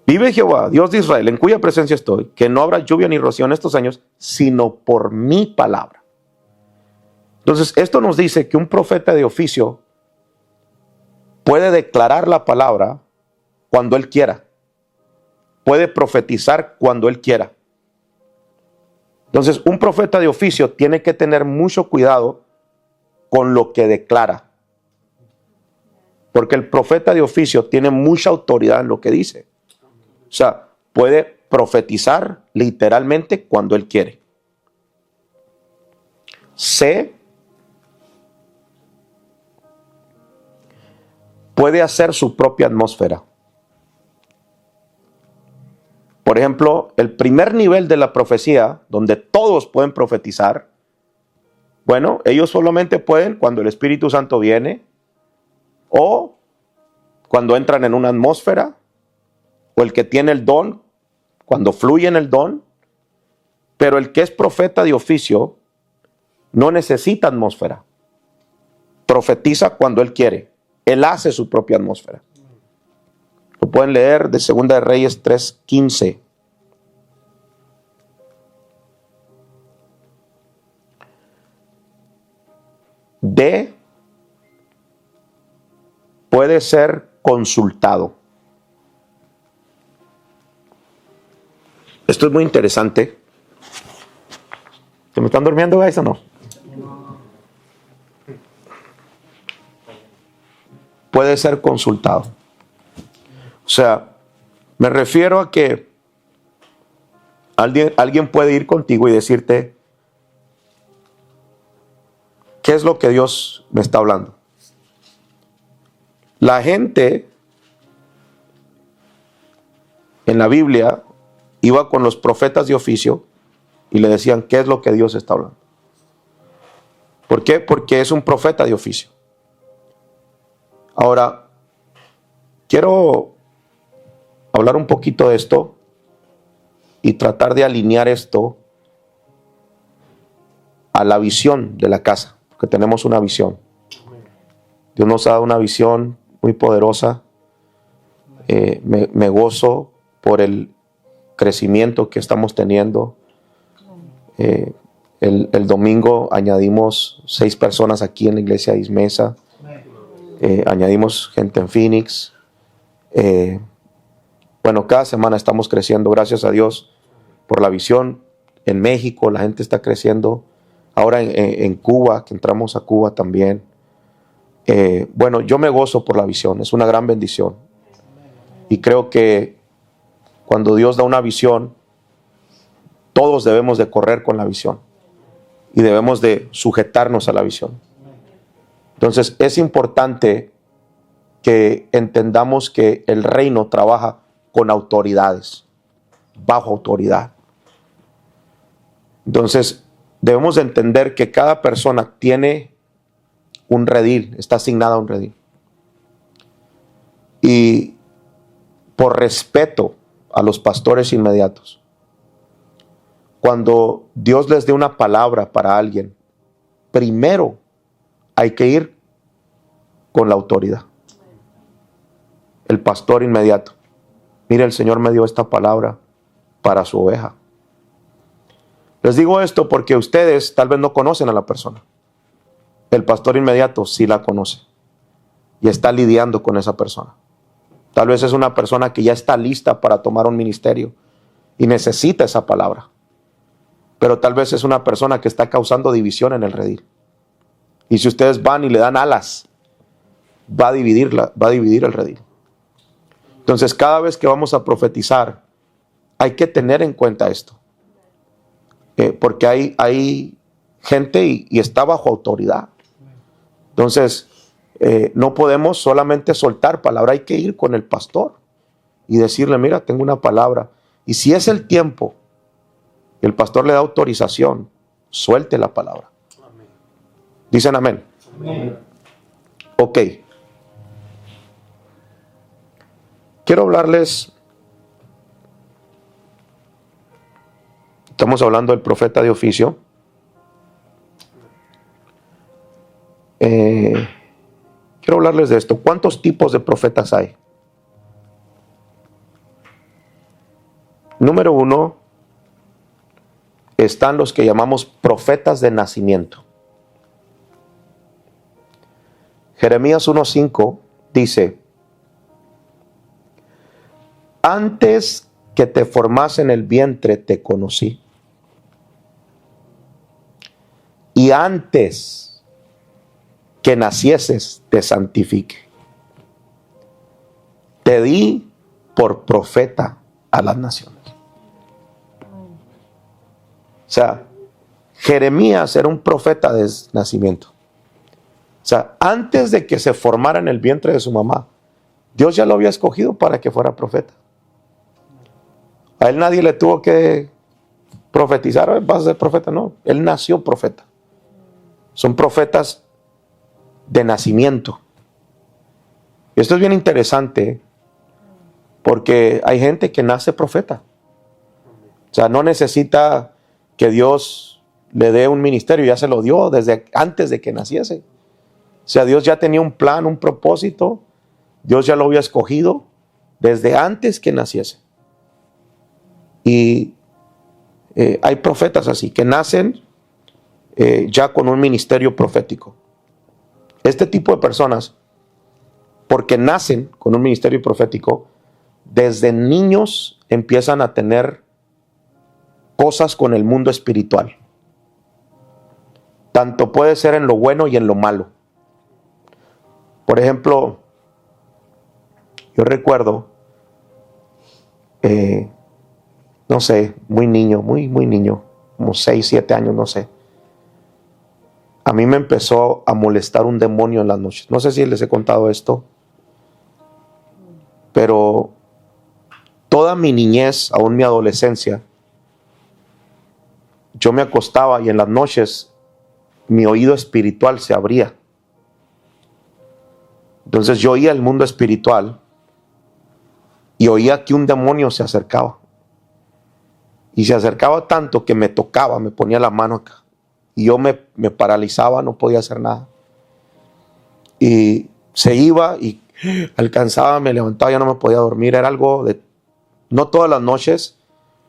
vive Jehová, Dios de Israel, en cuya presencia estoy, que no habrá lluvia ni rocío en estos años, sino por mi palabra. Entonces, esto nos dice que un profeta de oficio puede declarar la palabra cuando él quiera. Puede profetizar cuando él quiera. Entonces, un profeta de oficio tiene que tener mucho cuidado con lo que declara. Porque el profeta de oficio tiene mucha autoridad en lo que dice. O sea, puede profetizar literalmente cuando él quiere. C, puede hacer su propia atmósfera. Por ejemplo, el primer nivel de la profecía, donde todos pueden profetizar, bueno, ellos solamente pueden cuando el Espíritu Santo viene, o cuando entran en una atmósfera, o el que tiene el don, cuando fluye en el don. Pero el que es profeta de oficio no necesita atmósfera. Profetiza cuando él quiere. Él hace su propia atmósfera. Lo pueden leer de 2 de Reyes 3:15. D, puede ser consultado. Esto es muy interesante. ¿Se me están durmiendo, guys, o no? Puede ser consultado. O sea, me refiero a que alguien puede ir contigo y decirte, ¿qué es lo que Dios me está hablando? La gente en la Biblia iba con los profetas de oficio y le decían, ¿qué es lo que Dios está hablando? ¿Por qué? Porque es un profeta de oficio. Ahora, quiero hablar un poquito de esto y tratar de alinear esto a la visión de la casa, porque tenemos una visión. Dios nos ha dado una visión muy poderosa. Me gozo por el crecimiento que estamos teniendo. El domingo añadimos 6 personas aquí en la iglesia de Ismesa. Añadimos gente en Phoenix. Bueno, cada semana estamos creciendo, gracias a Dios por la visión. En México la gente está creciendo. Ahora en Cuba, que entramos a Cuba también. Bueno, yo me gozo por la visión, es una gran bendición. Y creo que cuando Dios da una visión, todos debemos de correr con la visión. Y debemos de sujetarnos a la visión. Entonces es importante que entendamos que el reino trabaja con autoridades, bajo autoridad. Entonces debemos de entender que cada persona tiene un redil, está asignada a un redil. Y por respeto a los pastores inmediatos, cuando Dios les dé una palabra para alguien, primero hay que ir con la autoridad. El pastor inmediato. Mire, el Señor me dio esta palabra para su oveja. Les digo esto porque ustedes tal vez no conocen a la persona. El pastor inmediato sí la conoce y está lidiando con esa persona. Tal vez es una persona que ya está lista para tomar un ministerio y necesita esa palabra. Pero tal vez es una persona que está causando división en el redil. Y si ustedes van y le dan alas, va a dividir el redil. Entonces, cada vez que vamos a profetizar, hay que tener en cuenta esto. Porque hay gente y está bajo autoridad. Entonces, no podemos solamente soltar palabra, hay que ir con el pastor y decirle, mira, tengo una palabra. Y si es el tiempo, el pastor le da autorización, suelte la palabra. Amén. ¿Dicen amén? Amén. Ok. Quiero hablarles, estamos hablando del profeta de oficio. Quiero hablarles de esto. ¿Cuántos tipos de profetas hay? Número 1, están los que llamamos profetas de nacimiento. Jeremías 1:5 dice, antes que te formase en el vientre te conocí. y antes que nacieses te santifique. Te di por profeta a las naciones. O sea, Jeremías era un profeta de nacimiento. O sea, antes de que se formara en el vientre de su mamá, Dios ya lo había escogido para que fuera profeta. A él nadie le tuvo que profetizar, vas a ser profeta, no. Él nació profeta. Son profetas de nacimiento. Y esto es bien interesante porque hay gente que nace profeta. O sea, no necesita que Dios le dé un ministerio, ya se lo dio desde antes de que naciese. O sea, Dios ya tenía un plan, un propósito. Dios ya lo había escogido desde antes que naciese. Y hay profetas así, que nacen ya con un ministerio profético. Este tipo de personas, porque nacen con un ministerio profético, desde niños empiezan a tener cosas con el mundo espiritual. Tanto puede ser en lo bueno y en lo malo. Por ejemplo, yo recuerdo, no sé, muy niño, muy niño, como 6, 7 años, no sé. A mí me empezó a molestar un demonio en las noches. No sé si les he contado esto, pero toda mi niñez, aún mi adolescencia, yo me acostaba y en las noches mi oído espiritual se abría. Entonces yo oía el mundo espiritual y oía que un demonio se acercaba. Y se acercaba tanto que me tocaba, me ponía la mano acá. Y yo me paralizaba, no podía hacer nada. Y se iba y alcanzaba, me levantaba, ya no me podía dormir. Era algo de, no todas las noches,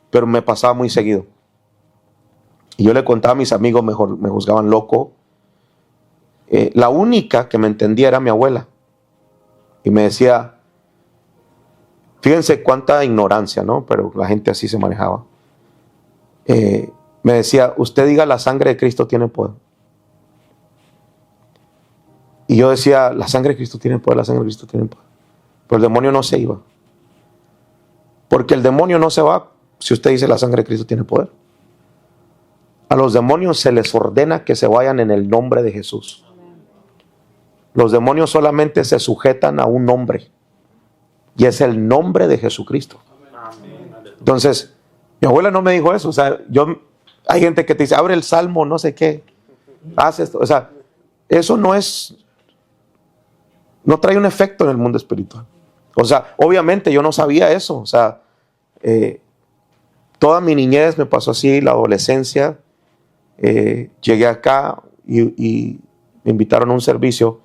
pero me pasaba muy seguido. Y yo le contaba a mis amigos, me juzgaban loco. La única que me entendía era mi abuela. Y me decía, fíjense cuánta ignorancia, ¿no? Pero la gente así se manejaba. Me decía, usted diga, la sangre de Cristo tiene poder. Y yo decía, la sangre de Cristo tiene poder, la sangre de Cristo tiene poder. Pero el demonio no se iba. Porque el demonio no se va si usted dice, la sangre de Cristo tiene poder. A los demonios se les ordena que se vayan en el nombre de Jesús. Los demonios solamente se sujetan a un nombre. Y es el nombre de Jesucristo. Entonces, mi abuela no me dijo eso. O sea, hay gente que te dice, abre el salmo, no sé qué. Haz esto. O sea, eso no trae un efecto en el mundo espiritual. O sea, obviamente yo no sabía eso. O sea, toda mi niñez me pasó así, la adolescencia. Llegué acá y me invitaron a un servicio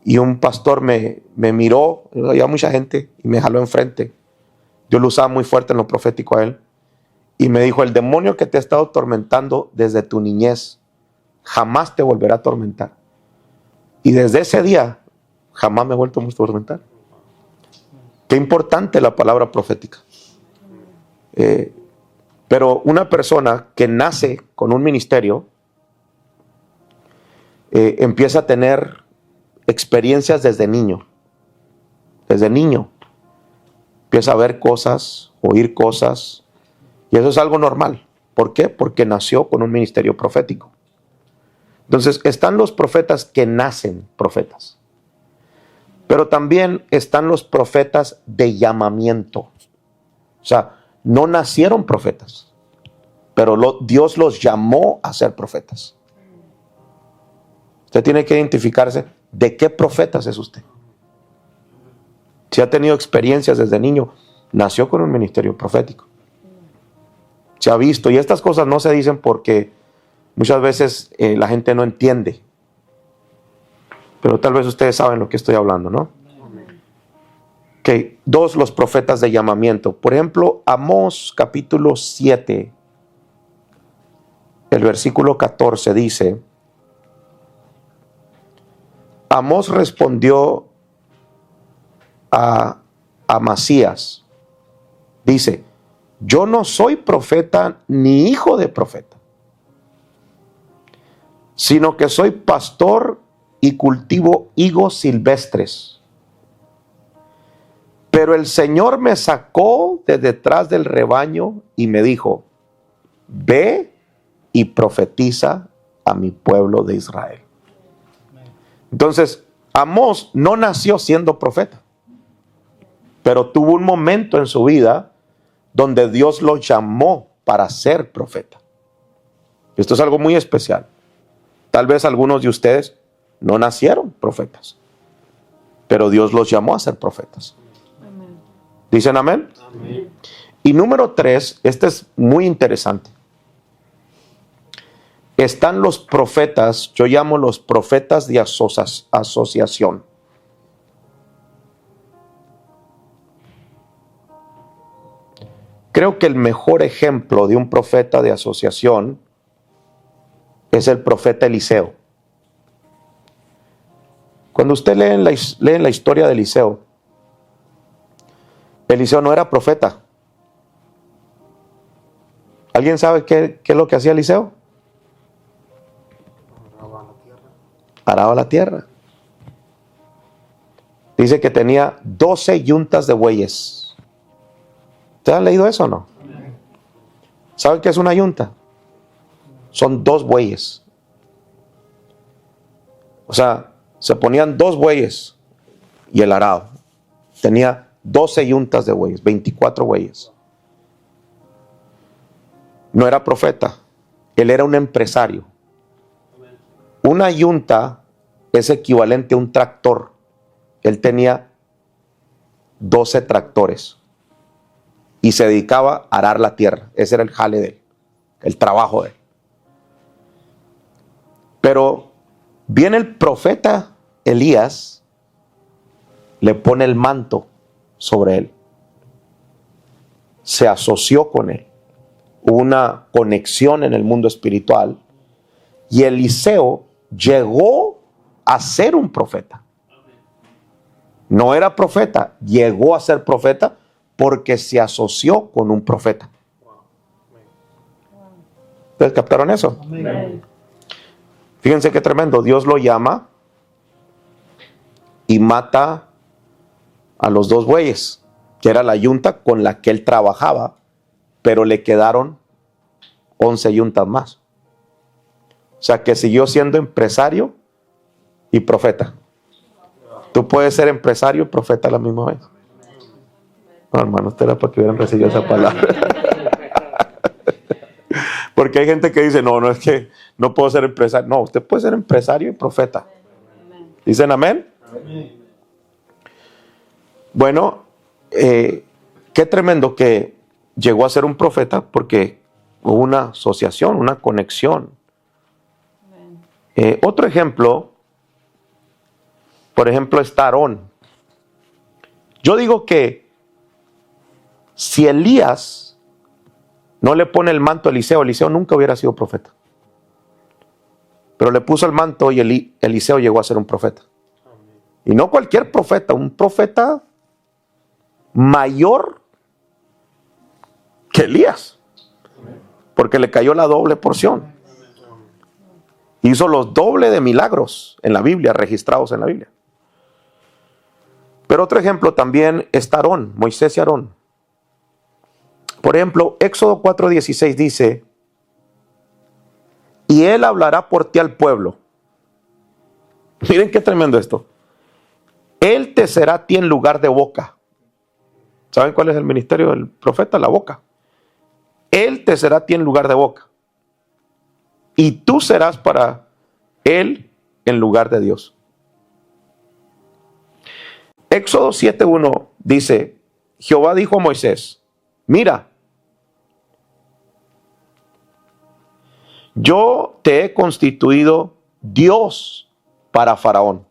y un pastor me miró, había mucha gente y me jaló enfrente. Yo lo usaba muy fuerte en lo profético a él y me dijo, el demonio que te ha estado atormentando desde tu niñez jamás te volverá a atormentar. Y desde ese día jamás me he vuelto a atormentar. Qué importante la palabra profética. Pero una persona que nace con un ministerio empieza a tener experiencias desde niño. Desde niño. Empieza a ver cosas, oír cosas. Y eso es algo normal. ¿Por qué? Porque nació con un ministerio profético. Entonces están los profetas que nacen profetas. Pero también están los profetas de llamamiento. O sea, no nacieron profetas, pero Dios los llamó a ser profetas. Usted tiene que identificarse de qué profetas es usted. Si ha tenido experiencias desde niño, nació con un ministerio profético. Se ha visto, y estas cosas no se dicen porque muchas veces la gente no entiende. Pero tal vez ustedes saben lo que estoy hablando, ¿no? Okay. 2, los profetas de llamamiento. Por ejemplo, Amós capítulo 7, el versículo 14 dice, Amós respondió a Amasías, dice, yo no soy profeta ni hijo de profeta, sino que soy pastor y cultivo higos silvestres. Pero el Señor me sacó de detrás del rebaño y me dijo, ve y profetiza a mi pueblo de Israel. Entonces, Amós no nació siendo profeta, pero tuvo un momento en su vida donde Dios lo llamó para ser profeta. Esto es algo muy especial. Tal vez algunos de ustedes no nacieron profetas, pero Dios los llamó a ser profetas. Amén. ¿Dicen amén? Amén. Y número 3, este es muy interesante. Están los profetas, yo llamo los profetas de asociación. Creo que el mejor ejemplo de un profeta de asociación es el profeta Eliseo. Cuando usted lee la historia de Eliseo, Eliseo no era profeta. ¿Alguien sabe qué es lo que hacía Eliseo? Araba la tierra. Dice que tenía 12 yuntas de bueyes. ¿Ustedes han leído eso o no? ¿Saben qué es una yunta? Son 2 bueyes. O sea, se ponían 2 bueyes y el arado. Tenía 12 yuntas de bueyes, 24 bueyes. No era profeta, él era un empresario. Una yunta es equivalente a un tractor. Él tenía 12 tractores y se dedicaba a arar la tierra. Ese era el jale de él, el trabajo de él. Pero viene el profeta Elías, le pone el manto sobre él. Se asoció con él. Hubo una conexión en el mundo espiritual y Eliseo llegó a ser un profeta. No era profeta, llegó a ser profeta porque se asoció con un profeta. ¿Ustedes captaron eso? Amén. Fíjense qué tremendo. Dios lo llama y mata a los 2 bueyes, que era la yunta con la que él trabajaba, pero le quedaron 11 yuntas más. O sea que siguió siendo empresario y profeta. Tú puedes ser empresario y profeta a la misma vez. No, hermano, usted era para que hubieran recibido esa palabra. Porque hay gente que dice, no es que no puedo ser empresario. No, usted puede ser empresario y profeta. ¿Dicen amén? Amén. Bueno, qué tremendo que llegó a ser un profeta porque hubo una asociación, una conexión. Otro ejemplo, por ejemplo, está Aarón. Yo digo que si Elías no le pone el manto a Eliseo, Eliseo nunca hubiera sido profeta. Pero le puso el manto y Eliseo llegó a ser un profeta. Y no cualquier profeta, un profeta mayor que Elías. Porque le cayó la doble porción. Hizo los doble de milagros en la Biblia, registrados en la Biblia. Pero otro ejemplo también está Aarón, Moisés y Aarón. Por ejemplo, Éxodo 4:16 dice, y él hablará por ti al pueblo. Miren qué tremendo esto. Él te será a ti en lugar de boca. ¿Saben cuál es el ministerio del profeta? La boca. Él te será a ti en lugar de boca. Y tú serás para él en lugar de Dios. Éxodo 7:1 dice, Jehová dijo a Moisés, mira, yo te he constituido Dios para Faraón.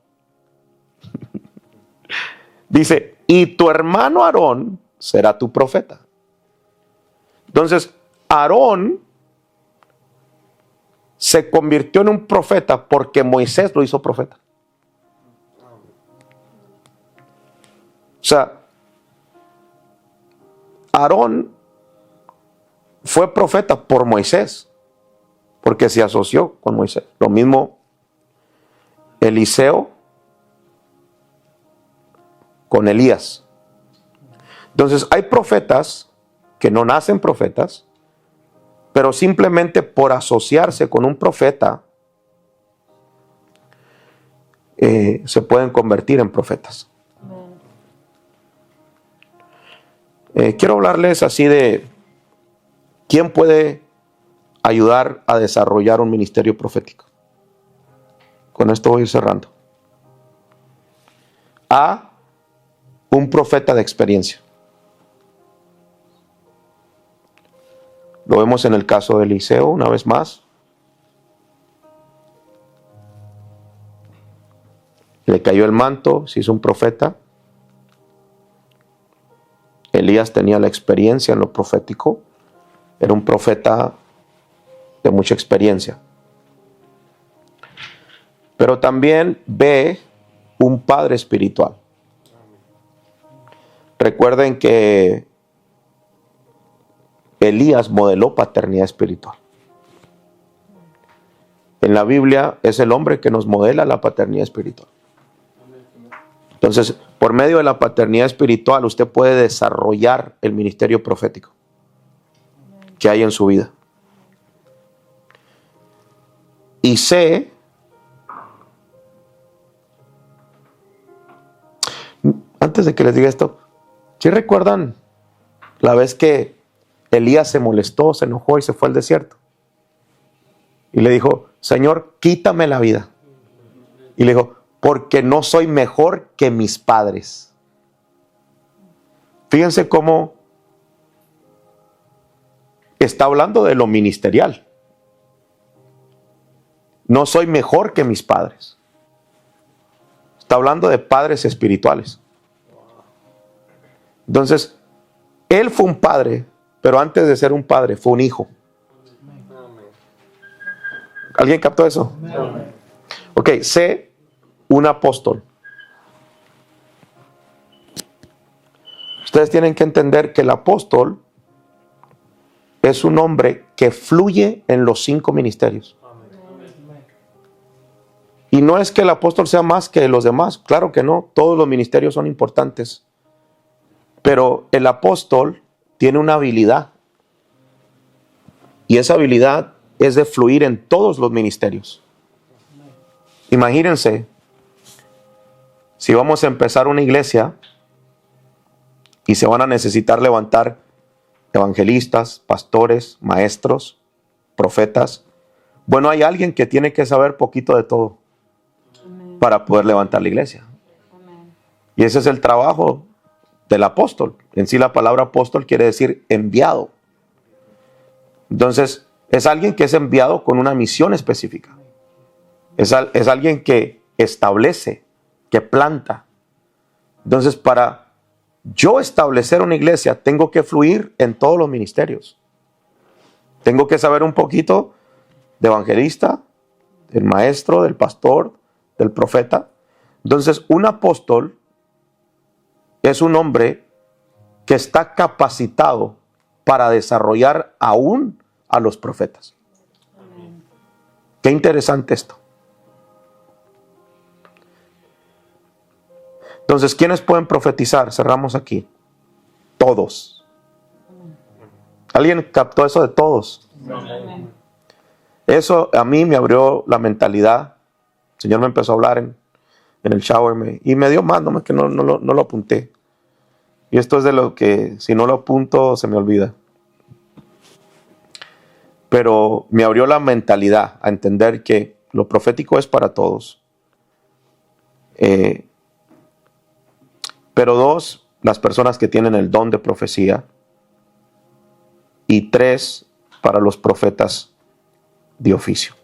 Dice, y tu hermano Aarón será tu profeta. Entonces, Aarón se convirtió en un profeta porque Moisés lo hizo profeta. O sea, Aarón fue profeta por Moisés, porque se asoció con Moisés. Lo mismo Eliseo con Elías. Entonces hay profetas que no nacen profetas, pero simplemente por asociarse con un profeta se pueden convertir en profetas. Quiero hablarles así de quién puede ayudar a desarrollar un ministerio profético. Con esto voy a ir cerrando. A, un profeta de experiencia. Lo vemos en el caso de Eliseo una vez más. Le cayó el manto, se hizo un profeta. Elías tenía la experiencia en lo profético. Era un profeta de mucha experiencia. Pero también ve un padre espiritual. Recuerden que Elías modeló paternidad espiritual. En la Biblia es el hombre que nos modela la paternidad espiritual. Entonces, por medio de la paternidad espiritual, usted puede desarrollar el ministerio profético que hay en su vida. Y sé, antes de que les diga esto, ¿sí recuerdan la vez que Elías se molestó, se enojó y se fue al desierto? Y le dijo, Señor, quítame la vida. Y le dijo, porque no soy mejor que mis padres. Fíjense cómo está hablando de lo ministerial. No soy mejor que mis padres. Está hablando de padres espirituales. Entonces, él fue un padre, pero antes de ser un padre, fue un hijo. ¿Alguien captó eso? Ok, sé un apóstol. Ustedes tienen que entender que el apóstol es un hombre que fluye en los 5 ministerios. Y no es que el apóstol sea más que los demás, claro que no, todos los ministerios son importantes. Pero el apóstol tiene una habilidad. Y esa habilidad es de fluir en todos los ministerios. Imagínense, si vamos a empezar una iglesia y se van a necesitar levantar evangelistas, pastores, maestros, profetas. Bueno, hay alguien que tiene que saber poquito de todo para poder levantar la iglesia. Y ese es el trabajo del apóstol. En sí la palabra apóstol quiere decir enviado. Entonces, es alguien que es enviado con una misión específica. Es alguien que establece, que planta. Entonces, para yo establecer una iglesia, tengo que fluir en todos los ministerios. Tengo que saber un poquito de evangelista, del maestro, del pastor, del profeta. Entonces, un apóstol es un hombre que está capacitado para desarrollar aún a los profetas. Qué interesante esto. Entonces, ¿quiénes pueden profetizar? Cerramos aquí. Todos. ¿Alguien captó eso de todos? Eso a mí me abrió la mentalidad. El Señor me empezó a hablar en el shower y me dio más, nomás que no lo apunté. Y esto es de lo que si no lo apunto se me olvida. Pero me abrió la mentalidad a entender que lo profético es para todos. Pero 2, las personas que tienen el don de profecía. Y 3, para los profetas de oficio.